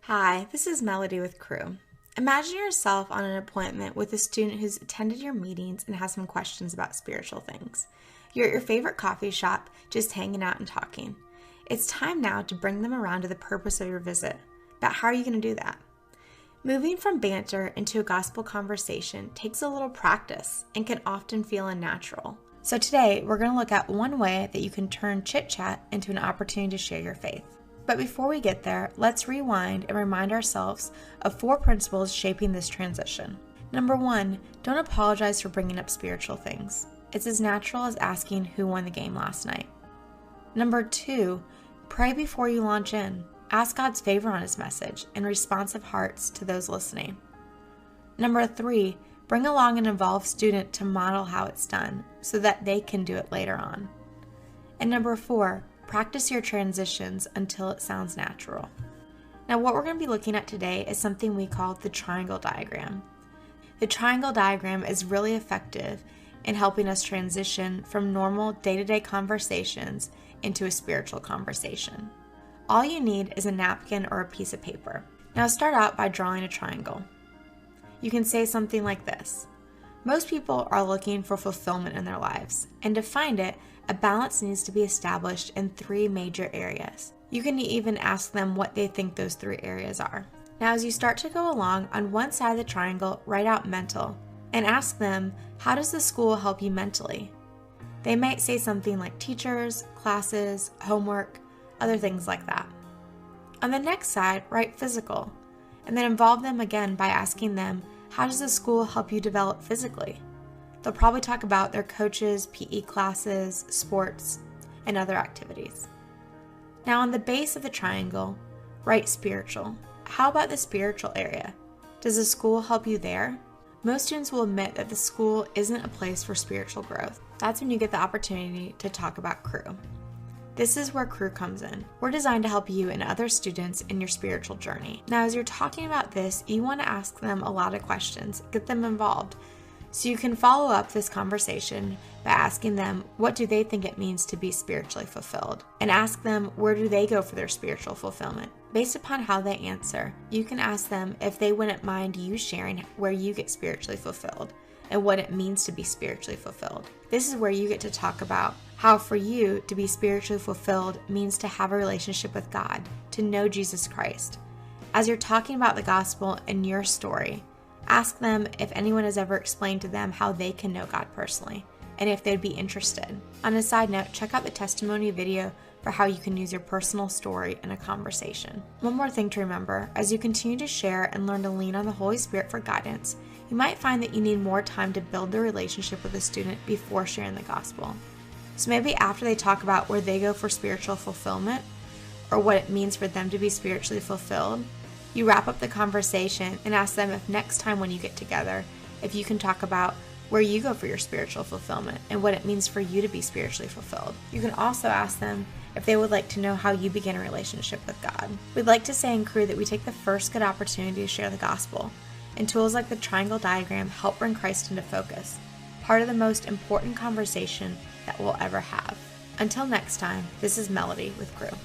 Hi, this is Melody with Crew. Imagine yourself on an appointment with a student who's attended your meetings and has some questions about spiritual things. You're at your favorite coffee shop, just hanging out and talking. It's time now to bring them around to the purpose of your visit. But how are you going to do that? Moving from banter into a gospel conversation takes a little practice and can often feel unnatural. So today, we're going to look at one way that you can turn chit-chat into an opportunity to share your faith. But before we get there, let's rewind and remind ourselves of 4 principles shaping this transition. Number 1, don't apologize for bringing up spiritual things. It's as natural as asking who won the game last night. Number 2, pray before you launch in. Ask God's favor on His message and responsive hearts to those listening. Number 3, bring along an involved student to model how it's done so that they can do it later on. And number 4, practice your transitions until it sounds natural. Now, what we're going to be looking at today is something we call the triangle diagram. The triangle diagram is really effective in helping us transition from normal day-to-day conversations into a spiritual conversation. All you need is a napkin or a piece of paper. Now, start out by drawing a triangle. You can say something like this: most people are looking for fulfillment in their lives, and to find it, a balance needs to be established in 3 major areas. You can even ask them what they think those 3 areas are. Now, as you start to go along, on one side of the triangle, write out mental and ask them, how does the school help you mentally? They might say something like teachers, classes, homework, other things like that. On the next side, write physical, and then involve them again by asking them, how does the school help you develop physically? They'll probably talk about their coaches, PE classes, sports, and other activities. Now, on the base of the triangle, write spiritual. How about the spiritual area? Does the school help you there? Most students will admit that the school isn't a place for spiritual growth. That's when you get the opportunity to talk about Crew. This is where Crew comes in. We're designed to help you and other students in your spiritual journey. Now, as you're talking about this, you want to ask them a lot of questions, get them involved. So you can follow up this conversation by asking them, what do they think it means to be spiritually fulfilled? And ask them, where do they go for their spiritual fulfillment? Based upon how they answer, you can ask them if they wouldn't mind you sharing where you get spiritually fulfilled and what it means to be spiritually fulfilled. This is where you get to talk about how for you to be spiritually fulfilled means to have a relationship with God, to know Jesus Christ. As you're talking about the gospel and your story, ask them if anyone has ever explained to them how they can know God personally, and if they'd be interested. On a side note, check out the testimony video for how you can use your personal story in a conversation. One more thing to remember, as you continue to share and learn to lean on the Holy Spirit for guidance, you might find that you need more time to build the relationship with a student before sharing the gospel. So maybe after they talk about where they go for spiritual fulfillment, or what it means for them to be spiritually fulfilled, you wrap up the conversation and ask them if next time when you get together, if you can talk about where you go for your spiritual fulfillment and what it means for you to be spiritually fulfilled. You can also ask them if they would like to know how you begin a relationship with God. We'd like to say in Crew that we take the first good opportunity to share the gospel, and tools like the triangle diagram help bring Christ into focus, part of the most important conversation that we'll ever have. Until next time, this is Melody with Crew.